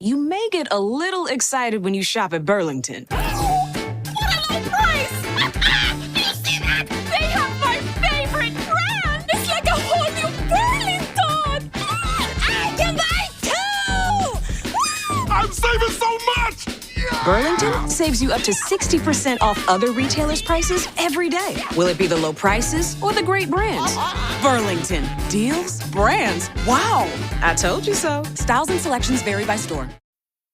You may get a little excited when you shop at Burlington. What a low price! Do you see that? They have my favorite brand! It's like a whole new Burlington! I can buy two! I'm saving so much! Burlington saves you up to 60% off other retailers' prices every day. Will it be the low prices or the great brands? Burlington. Deals? Brands? Wow! I told you so. Styles and selections vary by store.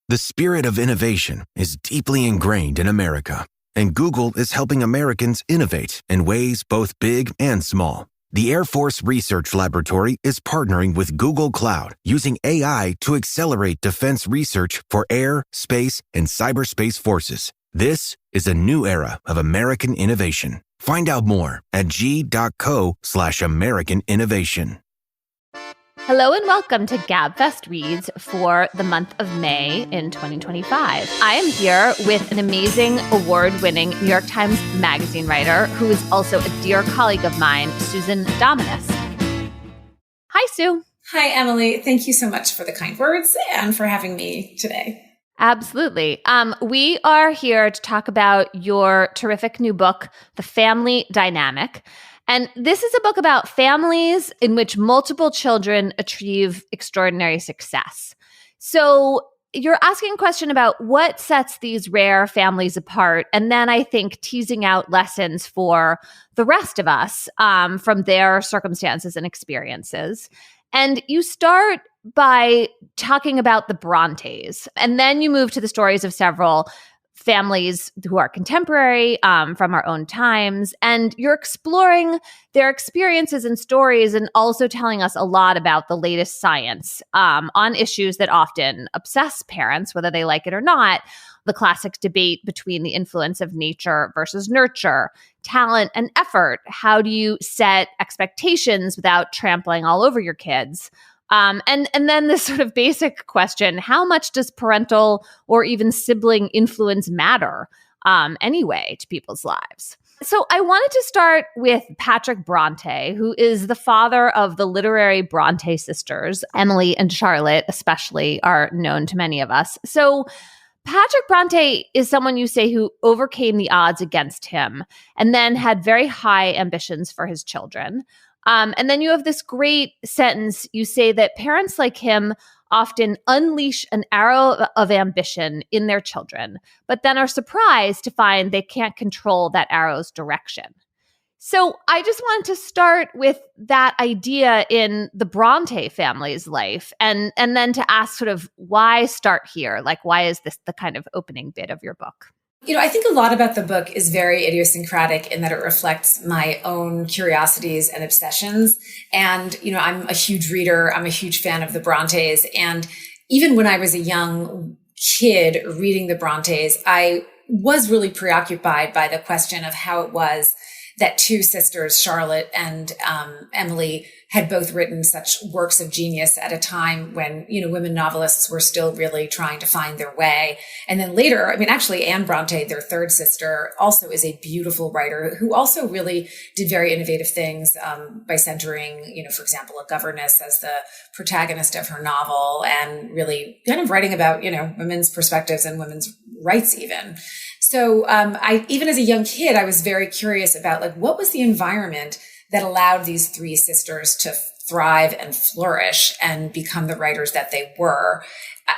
The spirit of innovation is deeply ingrained in America, and Google is helping Americans innovate in ways both big and small. The Air Force Research Laboratory is partnering with Google Cloud using AI to accelerate defense research for air, space, and cyberspace forces. This is a new era of American innovation. Find out more at g.co/American innovation. Hello and welcome to Gabfest Reads for the month of May in 2025. I am here with an amazing award-winning New York Times Magazine writer who is also a dear colleague of mine, Susan Dominus. Hi, Sue. Hi, Emily. Thank you so much for the kind words and for having me today. Absolutely. We are here to talk about your terrific new book, The Family Dynamic. And this is a book about families in which multiple children achieve extraordinary success. So you're asking a question about what sets these rare families apart, and then I think teasing out lessons for the rest of us from their circumstances and experiences. And you start by talking about the Brontes, and then you move to the stories of several families who are contemporary from our own times. And you're exploring their experiences and stories and also telling us a lot about the latest science on issues that often obsess parents, whether they like it or not. The classic debate between the influence of nature versus nurture, talent and effort. How do you set expectations without trampling all over your kids? And then this sort of basic question, how much does parental or even sibling influence matter anyway to people's lives? So I wanted to start with Patrick Bronte, who is the father of the literary Bronte sisters. Emily and Charlotte especially are known to many of us. So Patrick Bronte is someone you say who overcame the odds against him and then had very high ambitions for his children. And then you have this great sentence. You say that parents like him often unleash an arrow of ambition in their children, but then are surprised to find they can't control that arrow's direction. So I just wanted to start with that idea in the Bronte family's life, and then to ask sort of why start here? Like, why is this the kind of opening bit of your book? I think a lot about the book is very idiosyncratic in that it reflects my own curiosities and obsessions. And, I'm a huge reader. I'm a huge fan of the Brontes. And even when I was a young kid reading the Brontes, I was really preoccupied by the question of how it was that two sisters, Charlotte and Emily, had both written such works of genius at a time when, women novelists were still really trying to find their way. And then later, actually, Anne Bronte, their third sister, also is a beautiful writer who also really did very innovative things by centering, for example, a governess as the protagonist of her novel and really kind of writing about, women's perspectives and women's rights even. So even as a young kid, I was very curious about what was the environment that allowed these three sisters to thrive and flourish and become the writers that they were.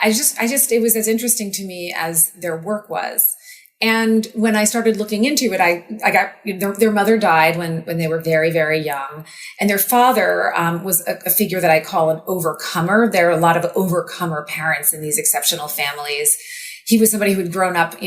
It was as interesting to me as their work was. And when I started looking into it, I got, their mother died when they were very, very young. And their father was a figure that I call an overcomer. There are a lot of overcomer parents in these exceptional families. He was somebody who had grown up,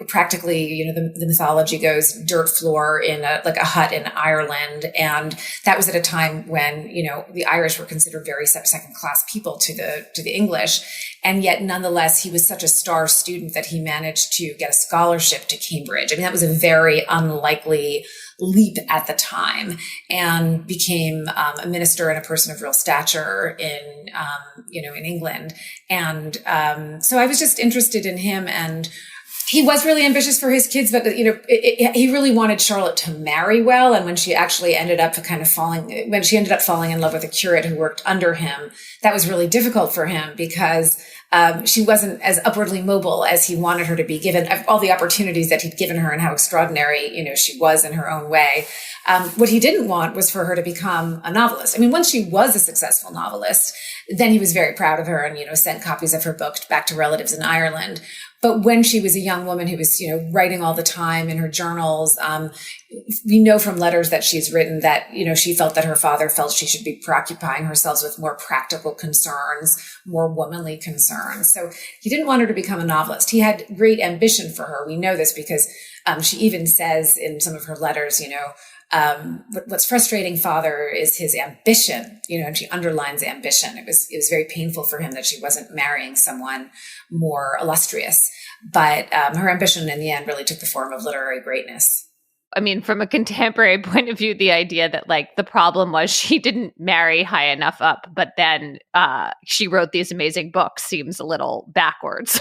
practically, the mythology goes dirt floor in a hut in Ireland. And that was at a time when, the Irish were considered very second class people to the English. And yet nonetheless, he was such a star student that he managed to get a scholarship to Cambridge. That was a very unlikely leap at the time, and became a minister and a person of real stature in England. And so I was just interested in him, and he was really ambitious for his kids, but he really wanted Charlotte to marry well. And when she actually ended up falling in love with a curate who worked under him, that was really difficult for him because she wasn't as upwardly mobile as he wanted her to be, given all the opportunities that he'd given her and how extraordinary, she was in her own way. What he didn't want was for her to become a novelist. I mean, once she was a successful novelist, then he was very proud of her and, sent copies of her book back to relatives in Ireland. But when she was a young woman who was, writing all the time in her journals, we know from letters that she's written that, she felt that her father felt she should be preoccupying herself with more practical concerns, more womanly concerns. So he didn't want her to become a novelist. He had great ambition for her. We know this because she even says in some of her letters, what's frustrating, father, is his ambition, and she underlines ambition. It was very painful for him that she wasn't marrying someone more illustrious, but her ambition in the end really took the form of literary greatness. I mean, from a contemporary point of view, the idea that the problem was she didn't marry high enough up, but then she wrote these amazing books seems a little backwards.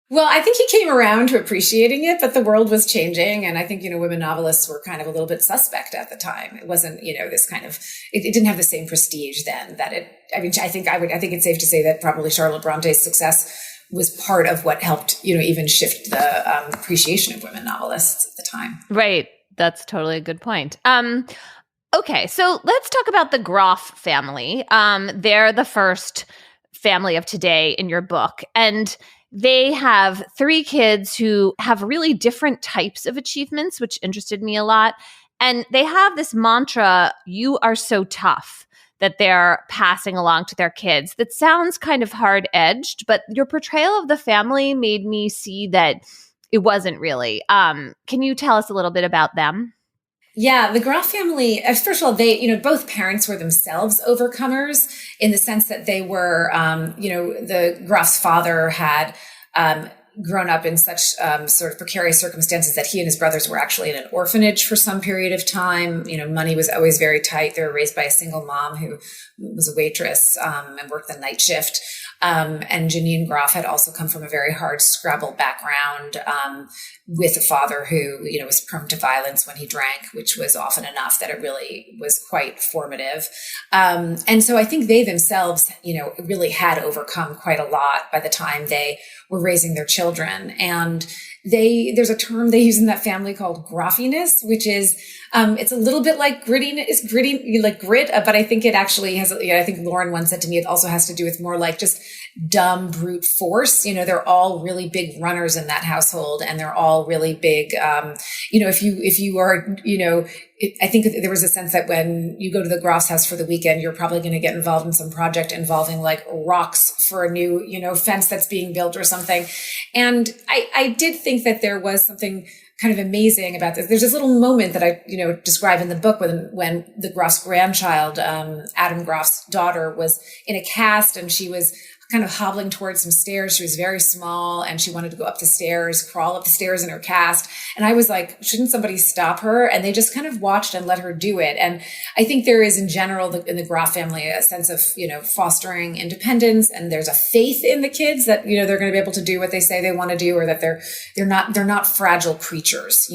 Well, I think he came around to appreciating it, but the world was changing. And I think, women novelists were kind of a little bit suspect at the time. It wasn't, this kind of, it didn't have the same prestige then that I think it's safe to say that probably Charlotte Bronte's success was part of what helped, even shift the appreciation of women novelists at the time. Right. That's totally a good point. Okay. So let's talk about the Groff family. They're the first family of today in your book. And they have 3 kids who have really different types of achievements, which interested me a lot. And they have this mantra, "You are so tough," that they're passing along to their kids. That sounds kind of hard-edged, but your portrayal of the family made me see that it wasn't really. Can you tell us a little bit about them? Yeah, the Groff family, first of all, they, both parents were themselves overcomers in the sense that they were, the Groff's father had grown up in such sort of precarious circumstances that he and his brothers were actually in an orphanage for some period of time. Money was always very tight. They were raised by a single mom who was a waitress and worked the night shift. And Janine Groff had also come from a very hard Scrabble background with a father who, was prone to violence when he drank, which was often enough that it really was quite formative. And so I think they themselves, really had overcome quite a lot by the time they were raising their children. And there's a term they use in that family called groffiness, which is, it's a little bit like gritty, like grit, but I think it actually has, I think Lauren once said to me, it also has to do with more like just dumb brute force. They're all really big runners in that household, and they're all really big. If you are, I think there was a sense that when you go to the Groff's house for the weekend, you're probably going to get involved in some project involving like rocks for a new, fence that's being built or something. And I did think that there was something kind of amazing about this. There's this little moment that I, describe in the book when the Groff's grandchild, Adam Groff's daughter, was in a cast and she was kind of hobbling towards some stairs. She was very small and she wanted to go up the stairs, crawl up the stairs in her cast. And I was like, shouldn't somebody stop her? And they just kind of watched and let her do it. And I think there is in general in the Groff family a sense of, fostering independence, and there's a faith in the kids that, they're going to be able to do what they say they want to do, or that they're not fragile creatures,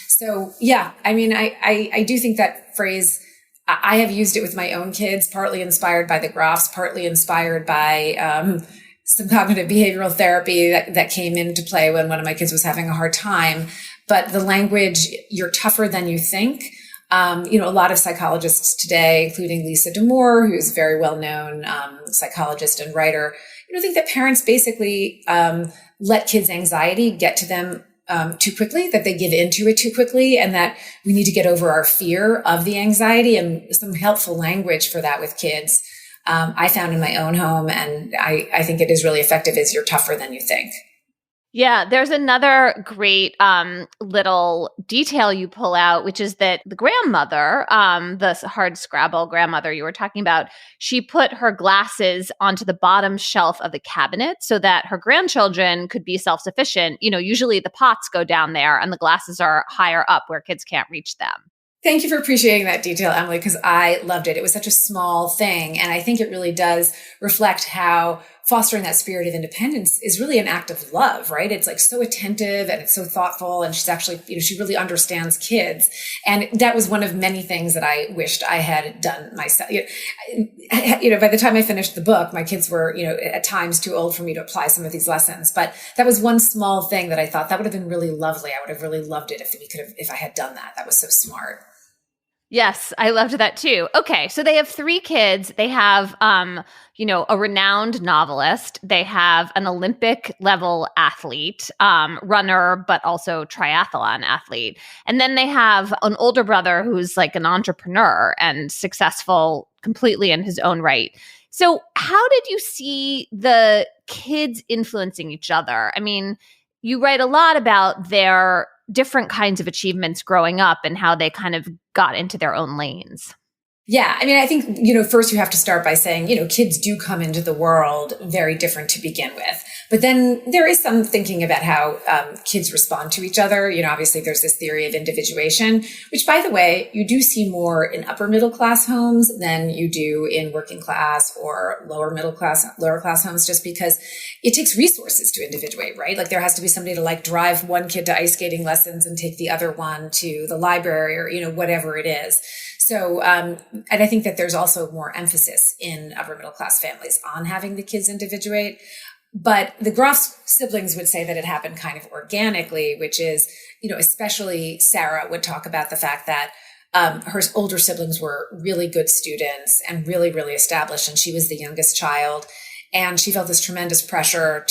So yeah, I mean, I do think that phrase, I have used it with my own kids, partly inspired by the Groffs, partly inspired by some cognitive behavioral therapy that came into play when one of my kids was having a hard time. But the language, "you're tougher than you think," a lot of psychologists today, including Lisa D'Amour, who's a very well-known psychologist and writer, think that parents basically let kids' anxiety get to them too quickly, that they give into it too quickly, and that we need to get over our fear of the anxiety. And some helpful language for that with kids I found in my own home, and I think it is really effective, is "you're tougher than you think." Yeah, there's another great little detail you pull out, which is that the grandmother, the hard Scrabble grandmother you were talking about, she put her glasses onto the bottom shelf of the cabinet so that her grandchildren could be self-sufficient. Usually the pots go down there and the glasses are higher up where kids can't reach them. Thank you for appreciating that detail, Emily, because I loved it. It was such a small thing. And I think it really does reflect how fostering that spirit of independence is really an act of love, right? It's like so attentive and it's so thoughtful. And she's actually, she really understands kids. And that was one of many things that I wished I had done myself. By the time I finished the book, my kids were, at times too old for me to apply some of these lessons. But that was one small thing that I thought that would have been really lovely. I would have really loved it if I had done that. That was so smart. Yes, I loved that too. Okay, so they have 3 kids. They have, a renowned novelist. They have an Olympic level athlete, runner, but also triathlon athlete. And then they have an older brother who's like an entrepreneur and successful completely in his own right. So how did you see the kids influencing each other? I mean, you write a lot about their different kinds of achievements growing up and how they kind of got into their own lanes. Yeah. I mean, I think, first you have to start by saying, kids do come into the world very different to begin with. But then there is some thinking about how kids respond to each other. Obviously there's this theory of individuation, which, by the way, you do see more in upper middle class homes than you do in working class or lower class homes, just because it takes resources to individuate, right? Like there has to be somebody to drive one kid to ice skating lessons and take the other one to the library or, whatever it is. So, and I think that there's also more emphasis in upper middle class families on having the kids individuate. But the Groff siblings would say that it happened kind of organically, which is, especially Sarah would talk about the fact that her older siblings were really good students and really, really established. And she was the youngest child. And she felt this tremendous pressure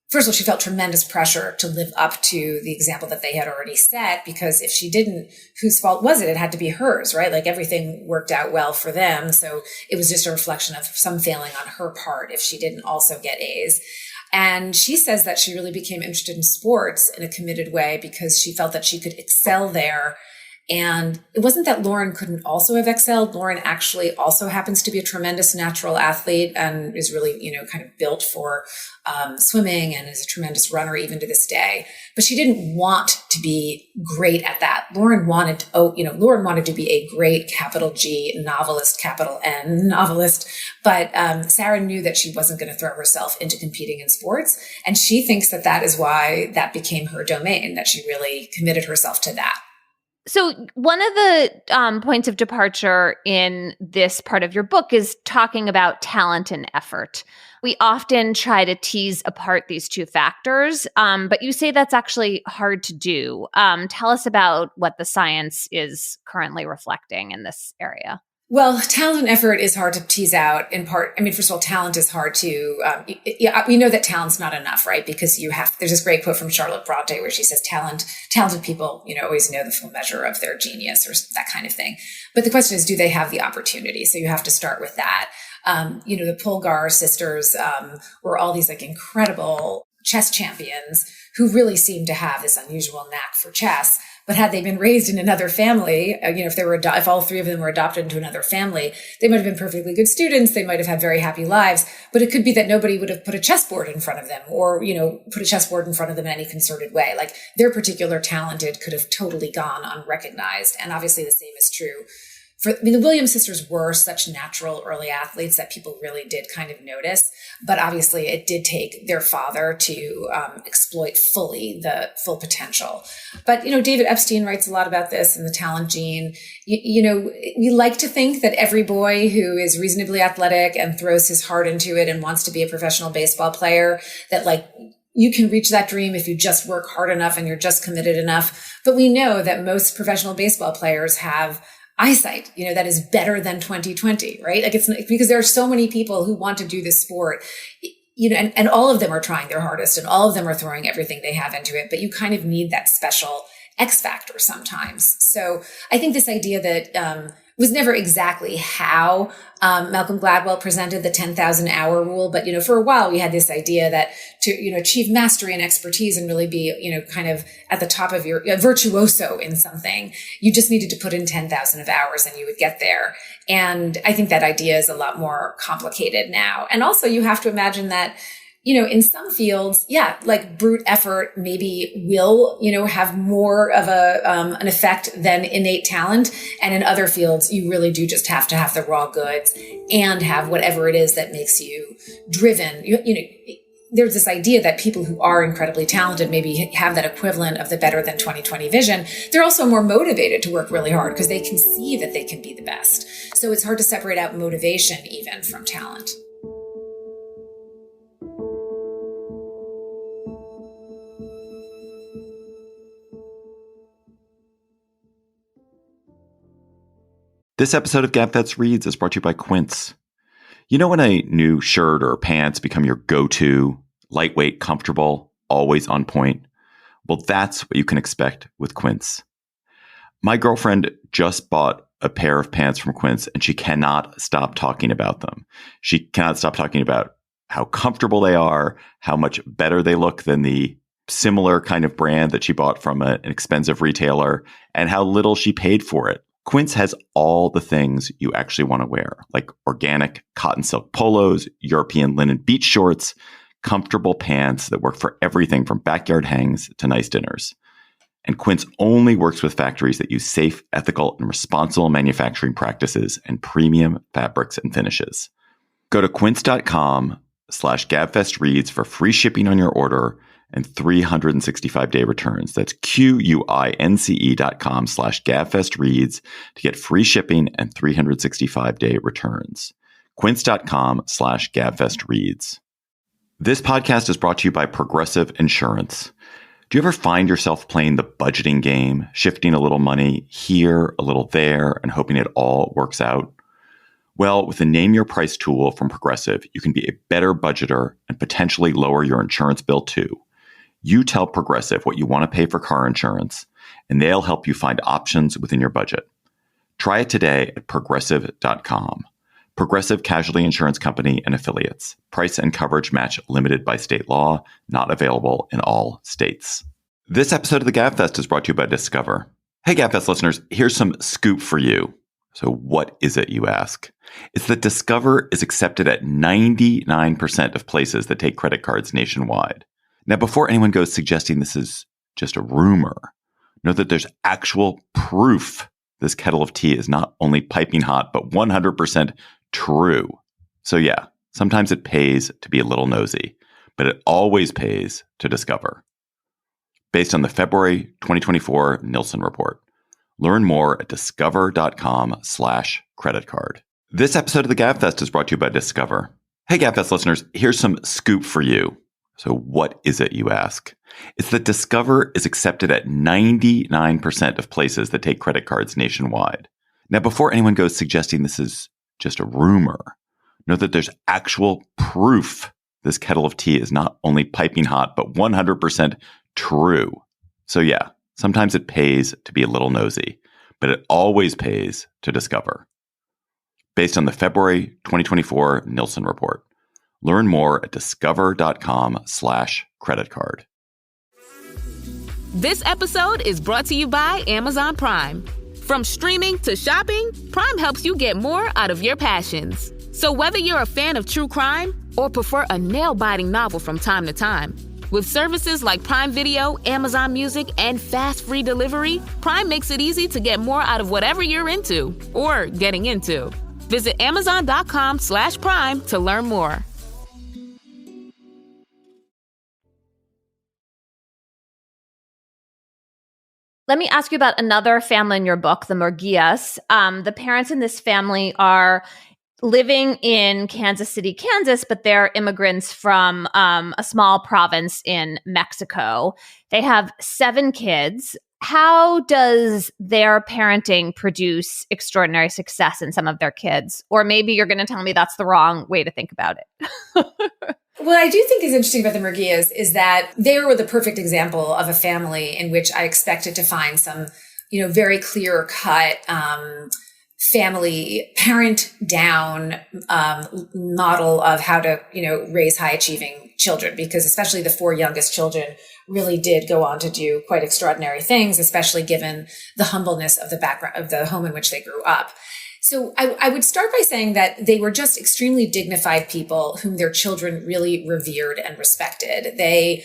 first of all, she felt tremendous pressure to live up to the example that they had already set, because if she didn't, whose fault was it? It had to be hers, right? Like everything worked out well for them. So it was just a reflection of some failing on her part if she didn't also get A's. And she says that she really became interested in sports in a committed way because she felt that she could excel there. And it wasn't that Lauren couldn't also have excelled. Lauren actually also happens to be a tremendous natural athlete and is really, kind of built for swimming and is a tremendous runner even to this day. But she didn't want to be great at that. Lauren wanted to be a great capital G novelist, capital N novelist. But Sarah knew that she wasn't going to throw herself into competing in sports. And she thinks that that is why that became her domain, that she really committed herself to that. So one of the points of departure in this part of your book is talking about talent and effort. We often try to tease apart these two factors, but you say that's actually hard to do. Tell us about what the science is currently reflecting in this area. Well, talent and effort is hard to tease out in part. I mean, first of all, talent is hard to, we know that talent's not enough, right? Because there's this great quote from Charlotte Bronte where she says talented people, always know the full measure of their genius or that kind of thing. But the question is, do they have the opportunity? So you have to start with that. The Polgar sisters, were all these incredible chess champions who really seem to have this unusual knack for chess. But had they been raised in another family, if all 3 of them were adopted into another family, they might have been perfectly good students. They might have had very happy lives. But it could be that nobody would have put a chessboard in front of them or, put a chessboard in front of them in any concerted way. Like their particular talented could have totally gone unrecognized. And obviously the same is true the Williams sisters were such natural early athletes that people really did kind of notice. But obviously it did take their father to exploit fully the full potential. But, David Epstein writes a lot about this in The Talent Gene. We like to think that every boy who is reasonably athletic and throws his heart into it and wants to be a professional baseball player, that you can reach that dream if you just work hard enough and you're just committed enough. But we know that most professional baseball players have eyesight, that is better than 20/20, right? It's because there are so many people who want to do this sport, and all of them are trying their hardest and all of them are throwing everything they have into it. But you kind of need that special X factor sometimes. So I think this idea that, was never exactly how Malcolm Gladwell presented the 10,000 hour rule. But, for a while we had this idea that to, achieve mastery and expertise and really be, kind of at the top of your virtuoso in something, you just needed to put in 10,000 of hours and you would get there. And I think that idea is a lot more complicated now. And also you have to imagine that, in some fields, like brute effort maybe will, have more of an effect than innate talent. And in other fields, you really do just have to have the raw goods and have whatever it is that makes you driven. There's this idea that people who are incredibly talented maybe have that equivalent of the better than 20/20 vision. They're also more motivated to work really hard because they can see that they can be the best. So it's hard to separate out motivation even from talent. This episode of Gabfest Reads is brought to you by Quince. You know when a new shirt or pants become your go-to, lightweight, comfortable, always on point? Well, that's what you can expect with Quince. My girlfriend just bought a pair of pants from Quince, and she cannot stop talking about them. She cannot stop talking about how comfortable they are, how much better they look than the similar kind of brand that she bought from an expensive retailer, and how little she paid for it. Quince has all the things you actually want to wear, like organic cotton silk polos, European linen beach shorts, comfortable pants that work for everything from backyard hangs to nice dinners. And Quince only works with factories that use safe, ethical, and responsible manufacturing practices and premium fabrics and finishes. Go to quince.com/gabfestreads for free shipping on your order and 365-day returns. That's QUINCE.com/gabfestreads to get free shipping and 365-day returns. Quince.com/gabfestreads. This podcast is brought to you by Progressive Insurance. Do you ever find yourself playing the budgeting game, shifting a little money here, a little there, and hoping it all works out? Well, with the Name Your Price tool from Progressive, you can be a better budgeter and potentially lower your insurance bill too. You tell Progressive what you want to pay for car insurance, and they'll help you find options within your budget. Try it today at Progressive.com. Progressive Casualty Insurance Company and Affiliates. Price and coverage match limited by state law. Not available in all states. This episode of the Gabfest is brought to you by Discover. Hey, Gabfest listeners, here's some scoop for you. So what is it, you ask? It's that Discover is accepted at 99% of places that take credit cards nationwide. Now, before anyone goes suggesting this is just a rumor, know that there's actual proof this kettle of tea is not only piping hot, but 100% true. So yeah, sometimes it pays to be a little nosy, but it always pays to discover. Based on the February 2024 Nielsen report. Learn more at discover.com/credit card. This episode of the Gabfest is brought to you by Discover. Hey, Gabfest listeners, here's some scoop for you. So what is it, you ask? It's that Discover is accepted at 99% of places that take credit cards nationwide. Now, before anyone goes suggesting this is just a rumor, know that there's actual proof this kettle of tea is not only piping hot, but 100% true. So yeah, sometimes it pays to be a little nosy, but it always pays to discover. Based on the February 2024 Nielsen report. Learn more at discover.com/credit card. This episode is brought to you by Amazon Prime. From streaming to shopping, Prime helps you get more out of your passions. So whether you're a fan of true crime or prefer a nail-biting novel from time to time, with services like Prime Video, Amazon Music, and fast free delivery, Prime makes it easy to get more out of whatever you're into or getting into. Visit Amazon.com/Prime to learn more. Let me ask you about another family in your book, the Murguias. The parents in this family are living in Kansas City, Kansas, but they're immigrants from a small province in Mexico. They have 7 kids. How does their parenting produce extraordinary success in some of their kids? Or maybe you're going to tell me that's the wrong way to think about it. What I do think is interesting about the Murguias is that they were the perfect example of a family in which I expected to find some, very clear cut family parent down model of how to, raise high achieving children, because especially the 4 youngest children really did go on to do quite extraordinary things, especially given the humbleness of the background of the home in which they grew up. So I would start by saying that they were just extremely dignified people whom their children really revered and respected. They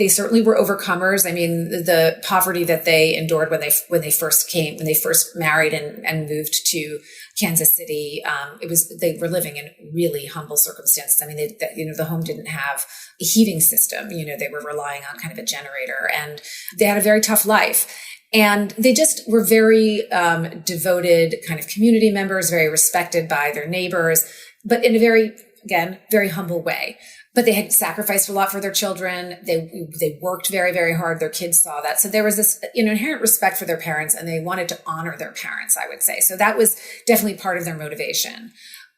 certainly were overcomers. I mean, the poverty that they endured when they first married and moved to Kansas City, they were living in really humble circumstances. I mean, the home didn't have a heating system. They were relying on kind of a generator, and they had a very tough life. And they just were very devoted kind of community members, very respected by their neighbors, but in a very, again, very humble way. But they had sacrificed a lot for their children. They worked very, very hard. Their kids saw that. So there was this inherent respect for their parents, and they wanted to honor their parents, I would say. So that was definitely part of their motivation.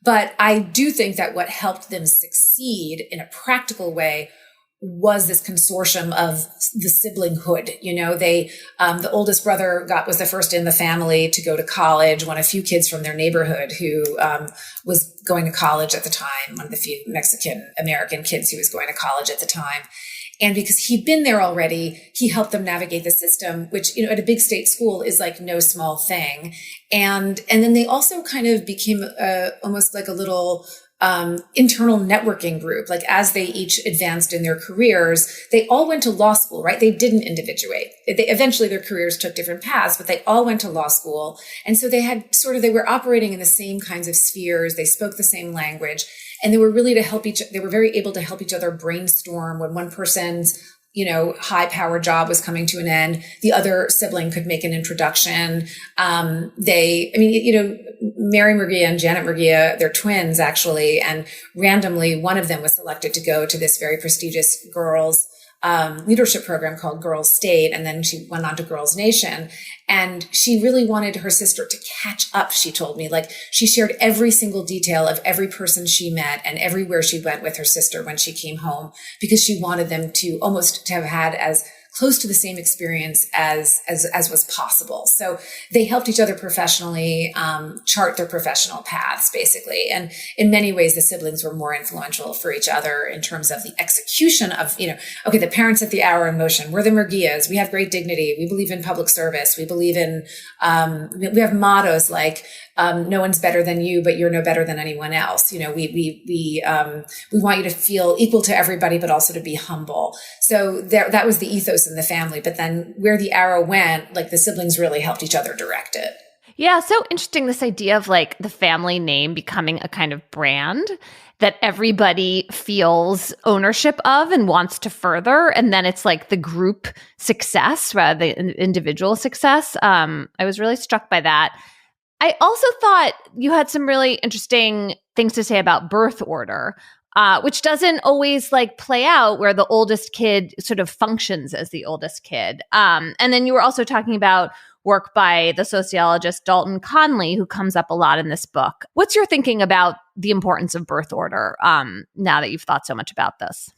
But I do think that what helped them succeed in a practical way was this consortium of the siblinghood. The oldest brother was the first in the family to go to college, one of few kids from their neighborhood who was going to college at the time, one of the few Mexican-American kids who was going to college at the time. And because he'd been there already, he helped them navigate the system, which, at a big state school is like no small thing. And then they also kind of became almost like a little internal networking group. Like as they each advanced in their careers, they all went to law school, right? They didn't individuate. Eventually their careers took different paths, but they all went to law school. And so they were operating in the same kinds of spheres. They spoke the same language, and they were really they were very able to help each other brainstorm when one person's high power job was coming to an end, the other sibling could make an introduction. Mary Murguia and Janet Murguia, they're twins actually. And randomly, one of them was selected to go to this very prestigious girls leadership program called Girls State. And then she went on to Girls Nation. And she really wanted her sister to catch up, she told me. Like, she shared every single detail of every person she met and everywhere she went with her sister when she came home, because she wanted them to almost to have had as close to the same experience as was possible. So they helped each other professionally, chart their professional paths, basically. And in many ways, the siblings were more influential for each other in terms of the execution of, the parents at the hour in motion. We're the Murguias. We have great dignity. We believe in public service. We believe in, we have mottos like, no one's better than you, but you're no better than anyone else. We want you to feel equal to everybody, but also to be humble. So that was the ethos in the family. But then where the arrow went, like the siblings really helped each other direct it. Yeah, so interesting, this idea of like the family name becoming a kind of brand that everybody feels ownership of and wants to further. And then it's like the group success rather than individual success. I was really struck by that. I also thought you had some really interesting things to say about birth order, which doesn't always like play out where the oldest kid sort of functions as the oldest kid. And then you were also talking about work by the sociologist Dalton Conley, who comes up a lot in this book. What's your thinking about the importance of birth order now that you've thought so much about this?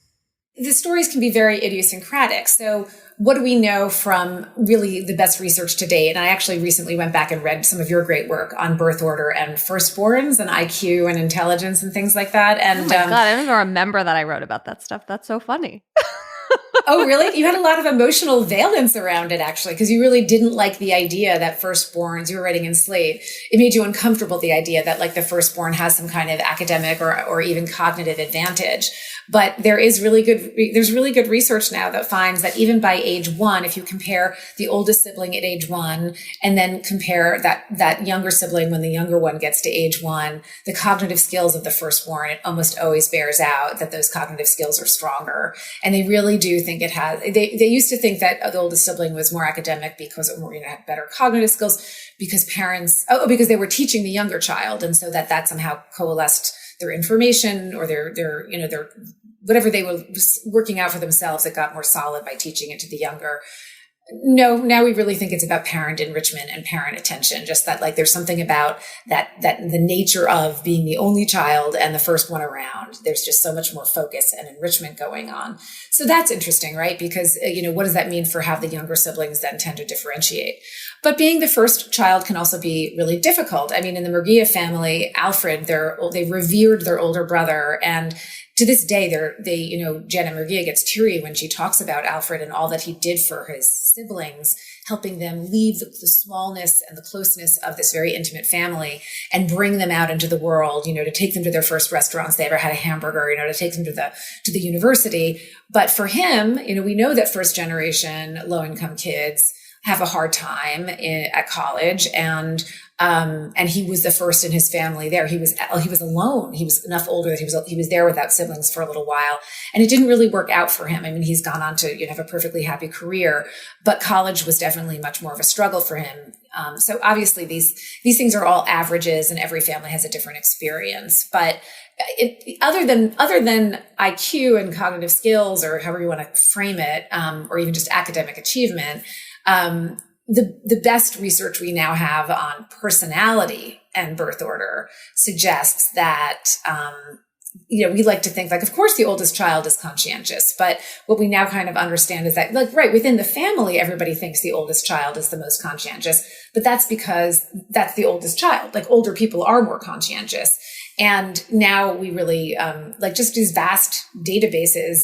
The stories can be very idiosyncratic. So what do we know from really the best research to date? And I actually recently went back and read some of your great work on birth order and firstborns and IQ and intelligence and things like that. And oh my God, I don't even remember that I wrote about that stuff. That's so funny. Oh, really? You had a lot of emotional valence around it, actually, because you really didn't like the idea that firstborns, you were writing in Slate, it made you uncomfortable, the idea that like the firstborn has some kind of academic or even cognitive advantage. But there's really good research now that finds that even by age 1, if you compare the oldest sibling at age 1 and then compare that younger sibling when the younger one gets to age 1, the cognitive skills of the firstborn, it almost always bears out that those cognitive skills are stronger. And they really do think it has. They used to think that the oldest sibling was more academic because it had better cognitive skills because because they were teaching the younger child, and so that somehow coalesced their information or their whatever they were working out for themselves, it got more solid by teaching it to the younger. No, now we really think it's about parent enrichment and parent attention. Just that, like, there's something about that the nature of being the only child and the first one around. There's just so much more focus and enrichment going on. So that's interesting, right? Because, what does that mean for how the younger siblings then tend to differentiate? But being the first child can also be really difficult. I mean, in the Murguia family, Alfred, they revered their older brother, and to this day, Janet Murguia gets teary when she talks about Alfred and all that he did for his siblings, helping them leave the smallness and the closeness of this very intimate family and bring them out into the world, to take them to their first restaurants they ever had a hamburger, to take them to the university. But for him, we know that first generation low income kids have a hard time at college, and he was the first in his family there. He was alone. He was enough older that he was there without siblings for a little while, and it didn't really work out for him. I mean, he's gone on to have a perfectly happy career, but college was definitely much more of a struggle for him. So obviously these things are all averages, and every family has a different experience. But other than IQ and cognitive skills, or however you want to frame it, or even just academic achievement, the best research we now have on personality and birth order suggests that, we like to think of course the oldest child is conscientious, but what we now kind of understand is that within the family, everybody thinks the oldest child is the most conscientious, but that's because that's the oldest child. Older people are more conscientious. And now we really, just these vast databases,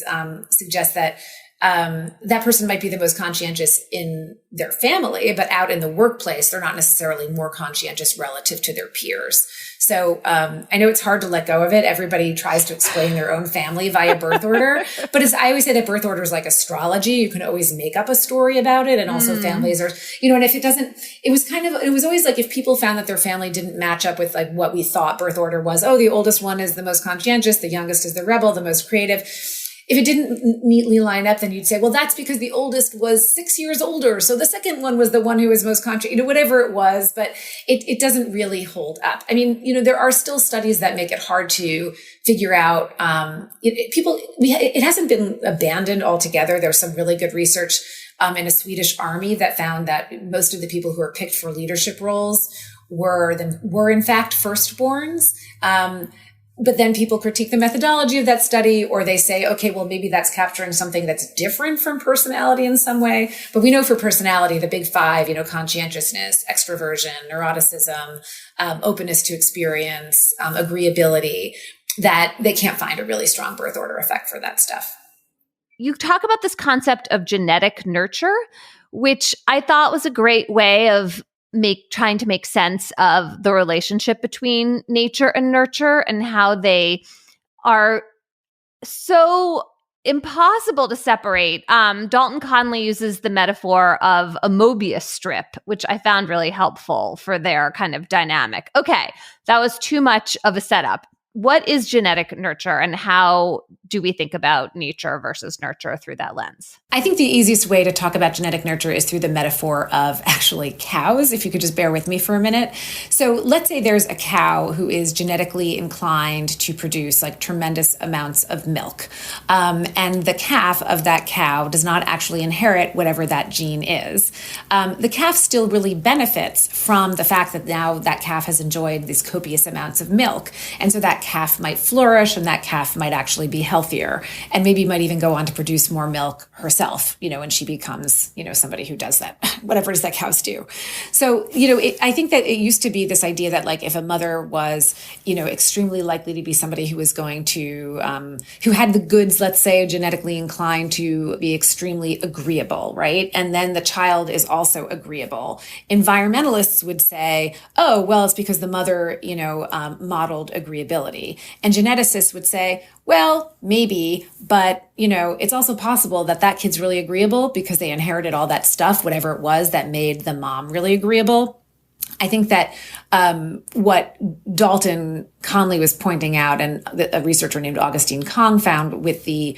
suggest that that person might be the most conscientious in their family, but out in the workplace, they're not necessarily more conscientious relative to their peers. So I know it's hard to let go of it. Everybody tries to explain their own family via birth order, but I always say that birth order is like astrology. You can always make up a story about it. And also families are, and if it doesn't, it was always if people found that their family didn't match up with what we thought birth order was, the oldest one is the most conscientious, the youngest is the rebel, the most creative. If it didn't neatly line up, then you'd say, well, that's because the oldest was 6 years older. So the second one was the one who was most conscious, whatever it was, but it doesn't really hold up. I mean, there are still studies that make it hard to figure out, it hasn't been abandoned altogether. There's some really good research, in a Swedish army that found that most of the people who were picked for leadership roles were in fact firstborns. But then people critique the methodology of that study, or they say, okay, well, maybe that's capturing something that's different from personality in some way. But we know for personality, the big five, conscientiousness, extroversion, neuroticism, openness to experience, agreeability, that they can't find a really strong birth order effect for that stuff. You talk about this concept of genetic nurture, which I thought was a great way of trying to make sense of the relationship between nature and nurture, and how they are so impossible to separate. Dalton Conley uses the metaphor of a Mobius strip, which I found really helpful for their kind of dynamic. Okay, that was too much of a setup. What is genetic nurture, and how do we think about nature versus nurture through that lens? I think the easiest way to talk about genetic nurture is through the metaphor of actually cows, if you could just bear with me for a minute. So let's say there's a cow who is genetically inclined to produce tremendous amounts of milk. And the calf of that cow does not actually inherit whatever that gene is. The calf still really benefits from the fact that now that calf has enjoyed these copious amounts of milk. And so that calf might flourish, and that calf might actually be healthier, and maybe might even go on to produce more milk herself, when she becomes, somebody who does that, whatever it is that cows do. So, I think that it used to be this idea that if a mother was, extremely likely to be somebody who was going to, who had the goods, let's say, genetically inclined to be extremely agreeable, right? And then the child is also agreeable. Environmentalists would say, oh, well, it's because the mother, modeled agreeability. And geneticists would say, well, maybe, but, it's also possible that that kid's really agreeable because they inherited all that stuff, whatever it was that made the mom really agreeable. I think that what Dalton Conley was pointing out, and a researcher named Augustine Kong found what he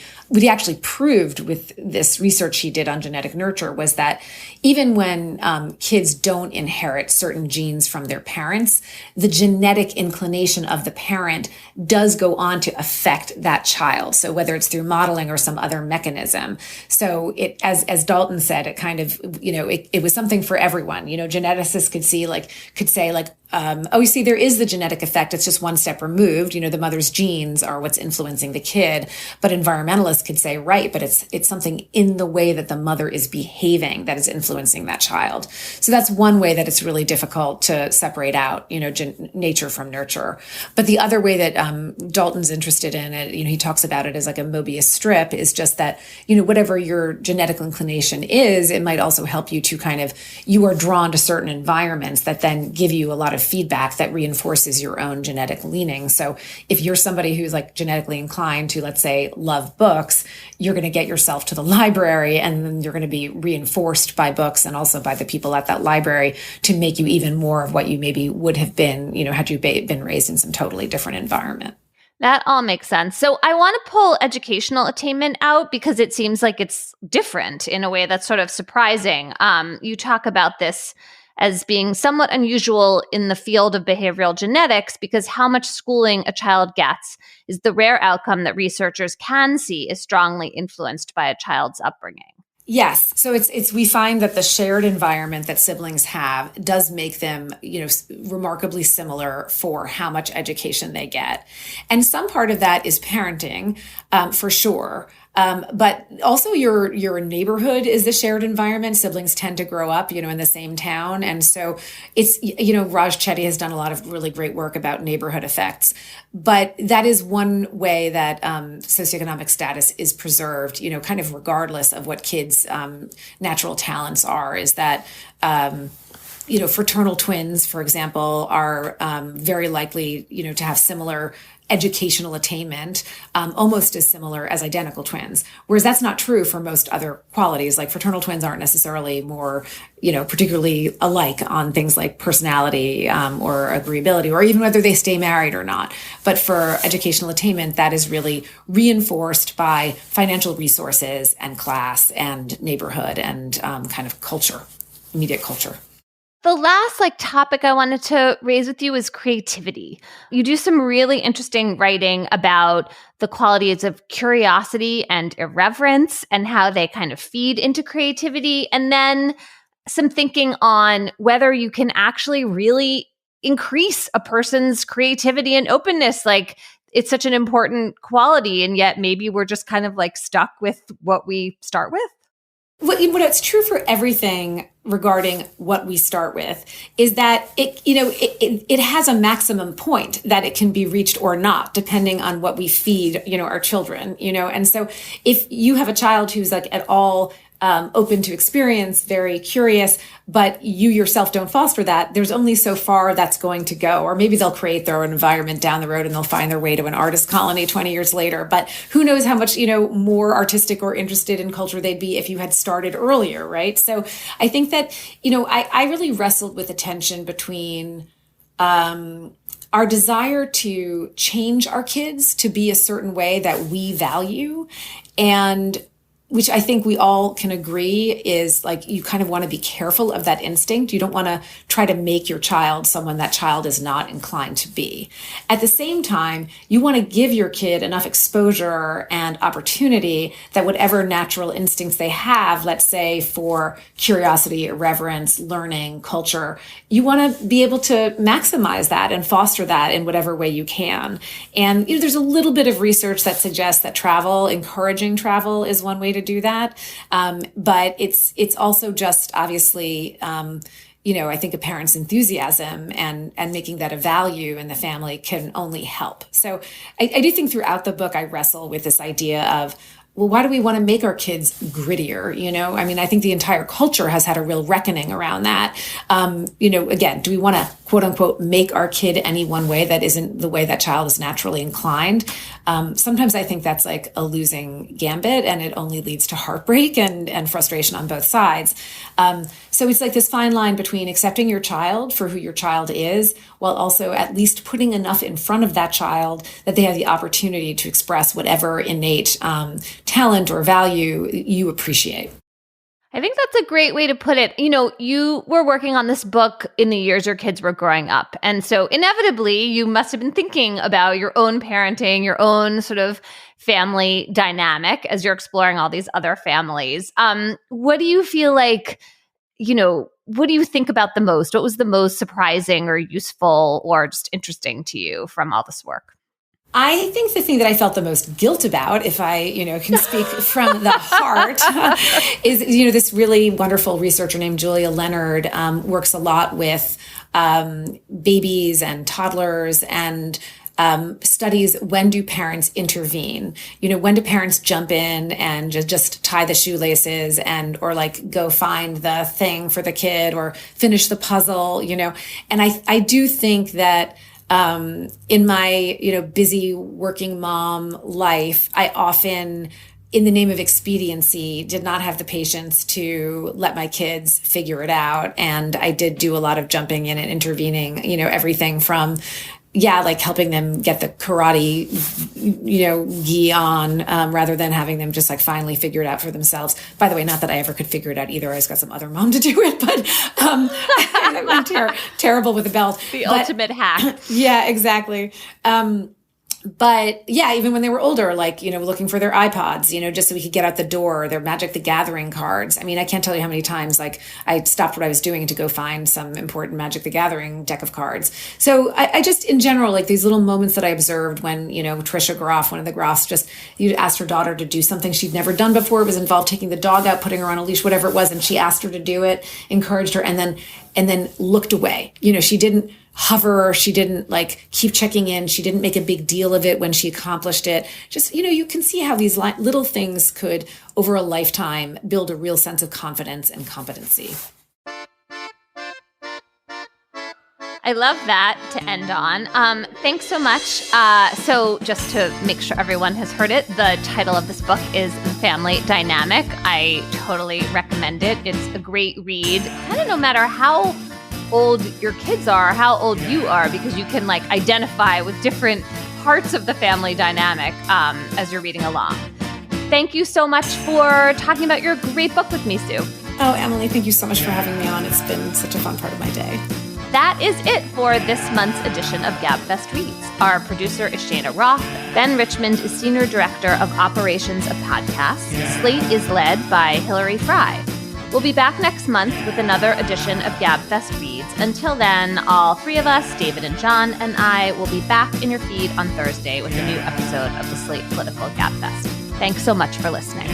actually proved with this research he did on genetic nurture, was that even when kids don't inherit certain genes from their parents, the genetic inclination of the parent does go on to affect that child. So whether it's through modeling or some other mechanism. So it, as Dalton said, it kind of, it was something for everyone. Geneticists could say you see, there is the genetic effect. It's just one step removed. The mother's genes are what's influencing the kid. But environmentalists could say, right, but it's something in the way that the mother is behaving that is influencing that child. So that's one way that it's really difficult to separate out, nature from nurture. But the other way that Dalton's interested in it, he talks about it as like a Mobius strip, is just that, whatever your genetic inclination is, it might also help you to you are drawn to certain environments that then give you a lot of feedback that reinforces your own genetic leaning. So if you're somebody who's like genetically inclined to, let's say, love books, you're going to get yourself to the library, and then you're going to be reinforced by books and also by the people at that library to make you even more of what you maybe would have been, had you been raised in some totally different environment. That all makes sense. So I want to pull educational attainment out because it seems like it's different in a way that's sort of surprising. You talk about this as being somewhat unusual in the field of behavioral genetics because how much schooling a child gets is the rare outcome that researchers can see is strongly influenced by a child's upbringing. Yes. So we find that the shared environment that siblings have does make them, remarkably similar for how much education they get. And some part of that is parenting, for sure. But also your neighborhood is the shared environment. Siblings tend to grow up, in the same town. And so it's, Raj Chetty has done a lot of really great work about neighborhood effects. But that is one way that socioeconomic status is preserved, kind of regardless of what kids' natural talents are, is that fraternal twins, for example, are very likely, to have similar educational attainment, almost as similar as identical twins. Whereas that's not true for most other qualities. Like fraternal twins aren't necessarily more, particularly alike on things like personality or agreeability, or even whether they stay married or not. But for educational attainment, that is really reinforced by financial resources and class and neighborhood and kind of culture, immediate culture. The last topic I wanted to raise with you is creativity. You do some really interesting writing about the qualities of curiosity and irreverence and how they kind of feed into creativity, and then some thinking on whether you can actually really increase a person's creativity and openness. It's such an important quality, and yet maybe we're just kind of stuck with what we start with. What's true for everything regarding what we start with is that it has a maximum point that it can be reached or not, depending on what we feed, our children, and so if you have a child who's at all open to experience, very curious, but you yourself don't foster that, there's only so far that's going to go. Or maybe they'll create their own environment down the road and they'll find their way to an artist colony 20 years later. But who knows how much, more artistic or interested in culture they'd be if you had started earlier, right? So I think that, I really wrestled with a tension between our desire to change our kids to be a certain way that we value, and which I think we all can agree is you kind of want to be careful of that instinct. You don't want to try to make your child someone that child is not inclined to be. At the same time, you want to give your kid enough exposure and opportunity that whatever natural instincts they have, let's say for curiosity, irreverence, learning, culture, you want to be able to maximize that and foster that in whatever way you can. And there's a little bit of research that suggests that encouraging travel is one way to do that. But it's also just obviously, I think a parent's enthusiasm and making that a value in the family can only help. So I do think throughout the book, I wrestle with this idea of, well, why do we want to make our kids grittier? I think the entire culture has had a real reckoning around that. Again, do we want to quote unquote make our kid any one way that isn't the way that child is naturally inclined? Sometimes I think that's a losing gambit, and it only leads to heartbreak and frustration on both sides. So it's this fine line between accepting your child for who your child is, while also at least putting enough in front of that child that they have the opportunity to express whatever innate talent or value you appreciate. I think that's a great way to put it. You were working on this book in the years your kids were growing up. And so inevitably, you must have been thinking about your own parenting, your own sort of family dynamic as you're exploring all these other families. What do you feel like what do you think about the most? What was the most surprising or useful or just interesting to you from all this work? I think the thing that I felt the most guilt about, if I, can speak from the heart, is, this really wonderful researcher named Julia Leonard works a lot with babies and toddlers and studies when do parents intervene? When do parents jump in and just tie the shoelaces or like go find the thing for the kid or finish the puzzle, And I do think that in my, busy working mom life, I often, in the name of expediency, did not have the patience to let my kids figure it out. And I did do a lot of jumping in and intervening, everything from, like helping them get the karate, gi on, rather than having them just like finally figure it out for themselves. By the way, not that I ever could figure it out either. I just got some other mom to do it, but I went terrible with the belt. The ultimate hack. Yeah, exactly. But yeah, even when they were older, like, looking for their iPods, just so we could get out the door, their Magic the Gathering cards. I mean, I can't tell you how many times, like, I stopped what I was doing to go find some important Magic the Gathering deck of cards. So I just, in general, like these little moments that I observed when, Trisha Groff, one of the Groffs, just, asked her daughter to do something she'd never done before. It was involved taking the dog out, putting her on a leash, whatever it was. And she asked her to do it, encouraged her, and then looked away. She didn't hover. She didn't like keep checking in. She didn't make a big deal of it when she accomplished it. Just, you can see how these little things could, over a lifetime, build a real sense of confidence and competency. I love that to end on. Thanks so much. So just to make sure everyone has heard it, the title of this book is The Family Dynamic. I totally recommend it. It's a great read, kind of no matter how old your kids are, how old you are, because you can like identify with different parts of the family dynamic as you're reading along. Thank you so much for talking about your great book with me, Sue. Oh, Emily, thank you so much for having me on. It's been such a fun part of my day. That is it for this month's edition of Gabfest Reads. Our producer is Cheyna Roth. Ben Richmond is Senior Director of Operations of Podcasts. Slate is led by Hillary Fry. We'll be back next month with another edition of Gabfest Reads. Until then, all three of us, David and John, and I will be back in your feed on Thursday with a new episode of the Slate Political Gabfest. Thanks so much for listening.